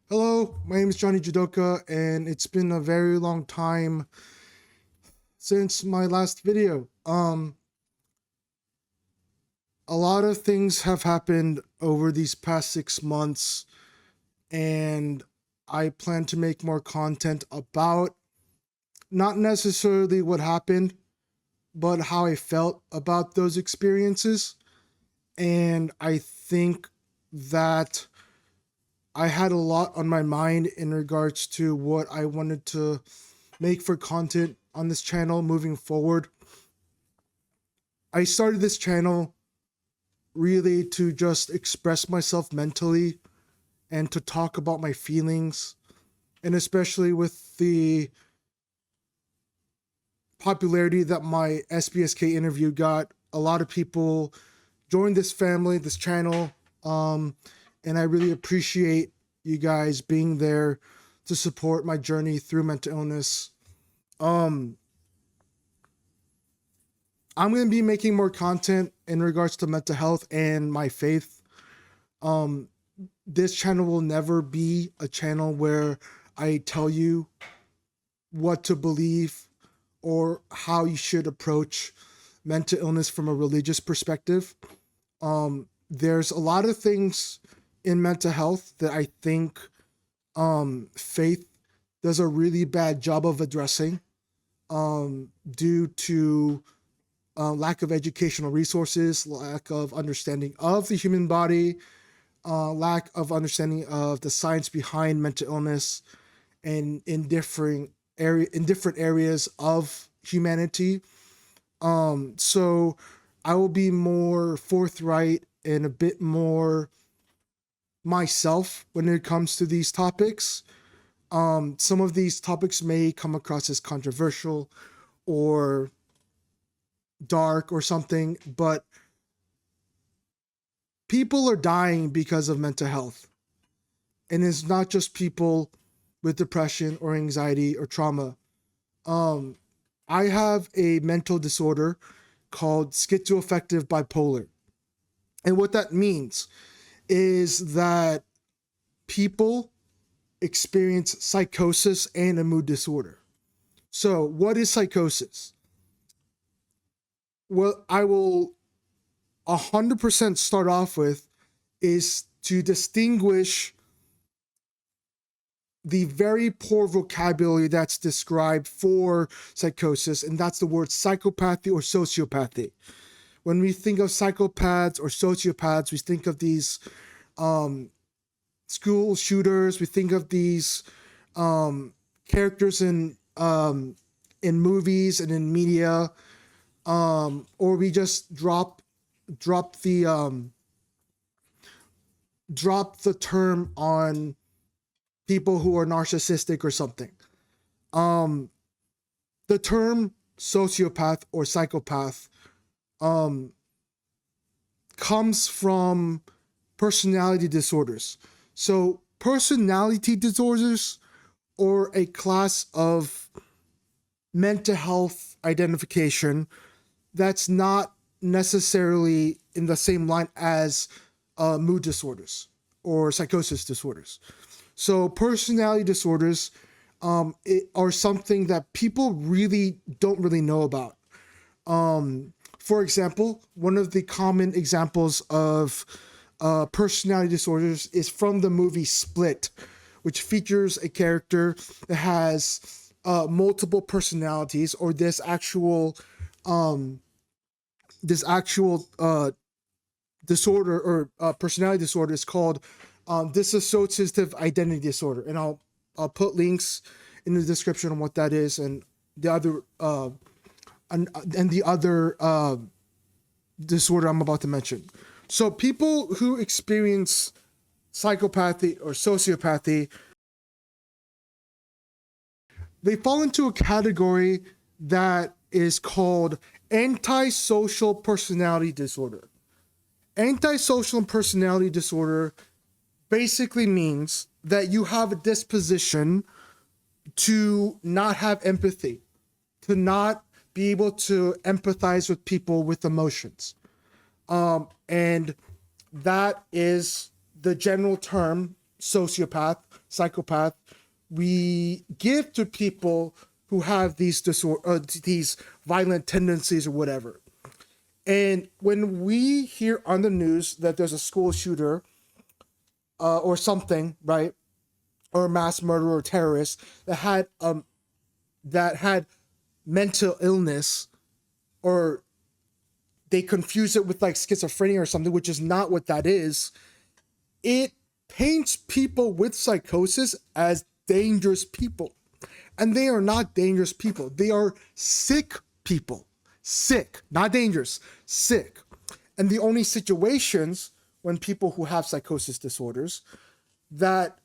Hello, my name is Johnny Judoka, and it's been a very long time since my last video. A lot of things have happened over these past 6 months, and I plan to make more content about not necessarily what happened, but how I felt about those experiences. And I think that I had a lot on my mind in regards to what I wanted to make for content on this channel moving forward. I started this channel really to just express myself mentally and to talk about my feelings, and especially with the popularity that my SBSK interview got, a lot of people joined this family, this channel, and I really appreciate you guys being there to support my journey through mental illness. Um, I'm going to be making more content in regards to mental health and my faith. Um, this channel will never be a channel where I tell you what to believe or how you should approach mental illness from a religious perspective. There's a lot of things in mental health that I think faith does a really bad job of addressing due to lack of educational resources, lack of understanding of the human body, lack of understanding of the science behind mental illness, and in different areas of humanity. So I will be more forthright and a bit more myself when it comes to these topics. Some of these topics may come across as controversial or dark or something, but people are dying because of mental health. And it's not just people with depression or anxiety or trauma. Um, I have a mental disorder called schizoaffective bipolar. And what that means is that people experience psychosis and a mood disorder. So, what is psychosis? What I will 100% start off with is to distinguish the very poor vocabulary that's described for psychosis, and that's the word psychopathy or sociopathy. When we think of psychopaths or sociopaths, we think of these um, school shooters. We think of these characters in movies and in media, or we just drop the drop the term on people who are narcissistic or something. Um, the term sociopath or psychopath um, comes from personality disorders. So, personality disorders or a class of mental health identification that's not necessarily in the same line as mood disorders or psychosis disorders. So, personality disorders are something that people really don't really know about. For example, one of the common examples of personality disorders is from the movie Split, which features a character that has multiple personalities, or um, this actual disorder or personality disorder is called dissociative identity disorder, and I'll put links in the description on what that is and the other and the other disorder I'm about to mention. So people who experience psychopathy or sociopathy, they fall into a category that is called antisocial personality disorder. Antisocial personality disorder basically means that you have a disposition to not have empathy, to not be able to empathize with people with emotions. And that is the general term sociopath, psychopath, we give to people who have these violent tendencies or whatever. And when we hear on the news that there's a school shooter or something, right, or a mass murderer or terrorist that had mental illness, or they confuse it with like schizophrenia or something, which is not what that is, it paints people with psychosis as dangerous people. And they are not dangerous people. They are sick people. Sick, not dangerous, sick. And the only situations when people who have psychosis disorders that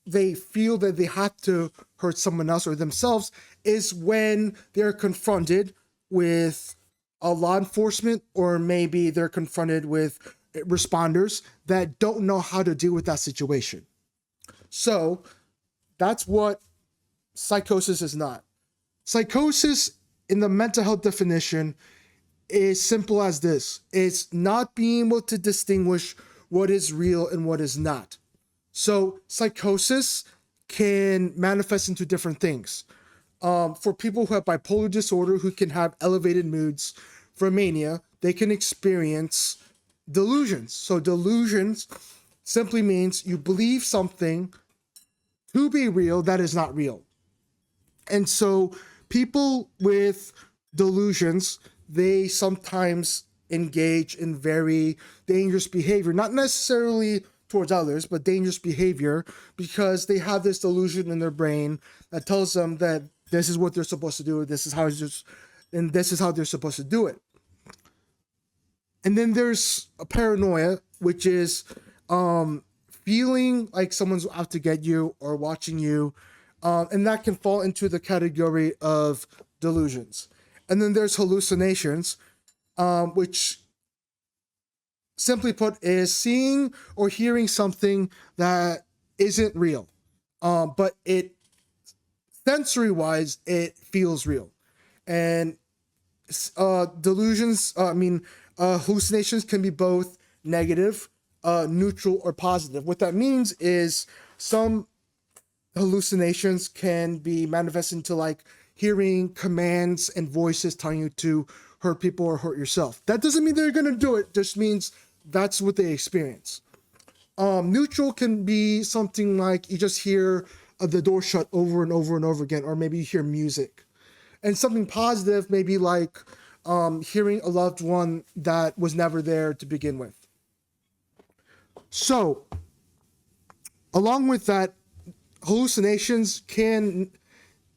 they feel that they have to hurt someone else or themselves is when they're confronted with a law enforcement, or maybe they're confronted with responders that don't know how to deal with that situation. So that's what psychosis is not. Psychosis in the mental health definition is simple as this. It's not being able to distinguish what is real and what is not. So psychosis can manifest into different things. For people who have bipolar disorder, who can have elevated moods, for mania, they can experience delusions. So delusions simply means you believe something to be real that is not real. And so people with delusions, they sometimes engage in very dangerous behavior, not necessarily towards others, but dangerous behavior, because they have this delusion in their brain that tells them that this is what they're supposed to do, this is how they're supposed to do it. And then there's a paranoia, which is feeling like someone's out to get you or watching you, and that can fall into the category of delusions. And then there's hallucinations, which simply put is seeing or hearing something that isn't real, but it sensory wise it feels real. And hallucinations can be both negative, neutral, or positive. What that means is some hallucinations can be manifested into like hearing commands and voices telling you to hurt people or hurt yourself. That doesn't mean they're going to do it, just means that's what they experience. Neutral can be something like you just hear the door shut over and over and over again, or maybe you hear music. And something positive, maybe like hearing a loved one that was never there to begin with. So, along with that, hallucinations can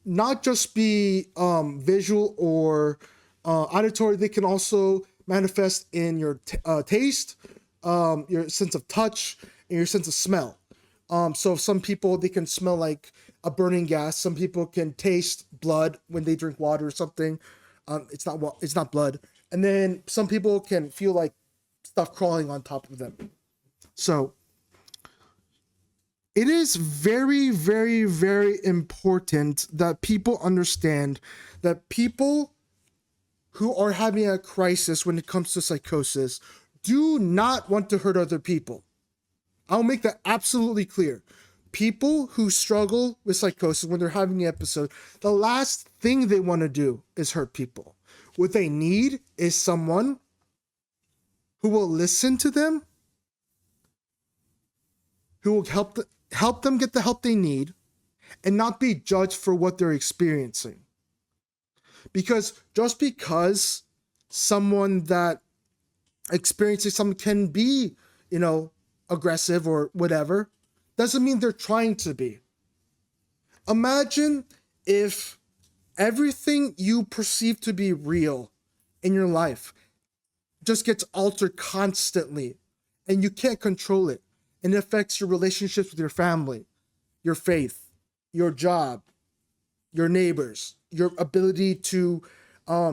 not just be visual or auditory, they can also manifest in your taste, your sense of touch, and your sense of smell. So some people, they can smell like a burning gas. Some people can taste blood when they drink water or something. It's not blood. And then some people can feel like stuff crawling on top of them. So it is very, very, very important that people understand that people who are having a crisis when it comes to psychosis do not want to hurt other people. I'll make that absolutely clear. People who struggle with psychosis when they're having an episode, the last thing they want to do is hurt people. What they need is someone who will listen to them, who will help them get the help they need, and not be judged for what they're experiencing. Because just because someone that experiences something can be, aggressive or whatever, doesn't mean they're trying to be. Imagine if everything you perceive to be real in your life just gets altered constantly and you can't control it, and it affects your relationships with your family, your faith, your job, your neighbors, your ability to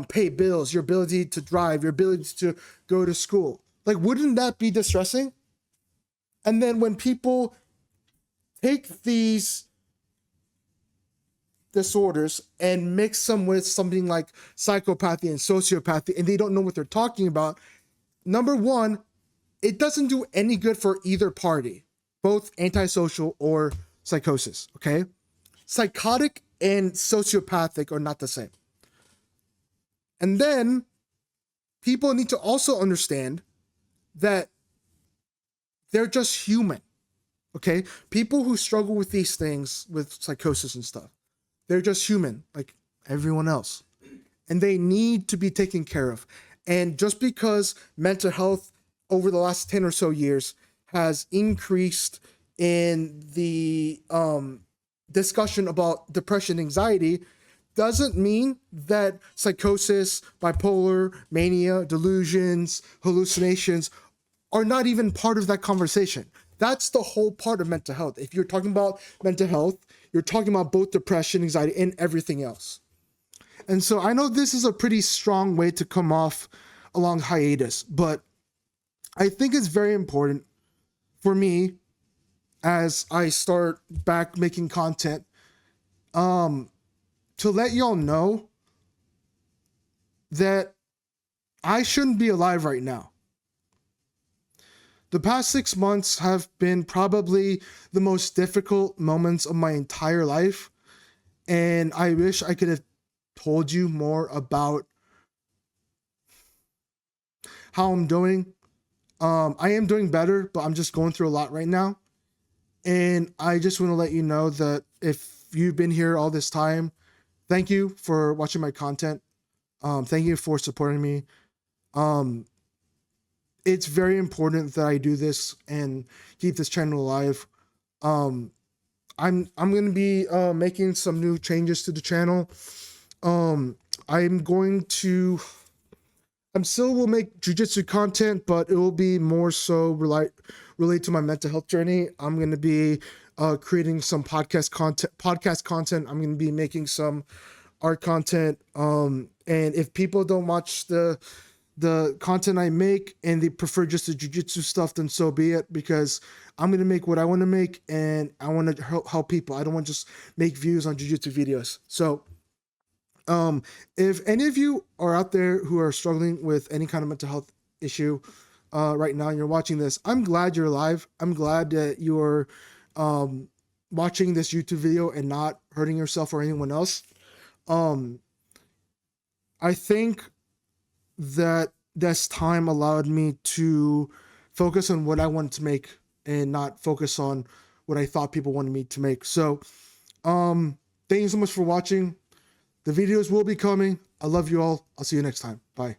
pay bills, your ability to drive, your ability to go to school. Like, wouldn't that be distressing? And then when people take these disorders and mix them with something like psychopathy and sociopathy, and they don't know what they're talking about, number one, it doesn't do any good for either party. both antisocial or psychosis. Okay, psychotic and sociopathic are not the same. And then people need to also understand that they're just human. Okay, people who struggle with these things, with psychosis and stuff, they're just human like everyone else, and they need to be taken care of. And just because mental health over the last 10 or so years has increased in the discussion about depression, anxiety, doesn't mean that psychosis, bipolar, mania, delusions, hallucinations are not even part of that conversation. That's the whole part of mental health. If you're talking about mental health, you're talking about both depression, anxiety, and everything else. And so I know this is a pretty strong way to come off a long hiatus, but I think it's very important for me as I start back making content to let y'all know that I shouldn't be alive right now. The past 6 months have been probably the most difficult moments of my entire life. And I wish I could have told you more about how I'm doing. I am doing better, but I'm just going through a lot right now. And I just want to let you know that if you've been here all this time, thank you for watching my content. Thank you for supporting me. It's very important that I do this and keep this channel alive. I'm gonna be making some new changes to the channel. I'm going to. I'm still will make jujitsu content, but it will be more so relate to my mental health journey. I'm going to be creating some podcast content. I'm going to be making some art content. And if people don't watch the content I make and they prefer just the jujitsu stuff, then so be it, because I'm going to make what I want to make and I want to help people. I don't want to just make views on jujitsu videos. So if any of you are out there who are struggling with any kind of mental health issue right now and you're watching this, I'm glad you're alive. I'm glad that you're watching this YouTube video and not hurting yourself or anyone else. I think that this time allowed me to focus on what I wanted to make and not focus on what I thought people wanted me to make. So thank you so much for watching. The videos will be coming. I love you all. I'll see you next time. Bye.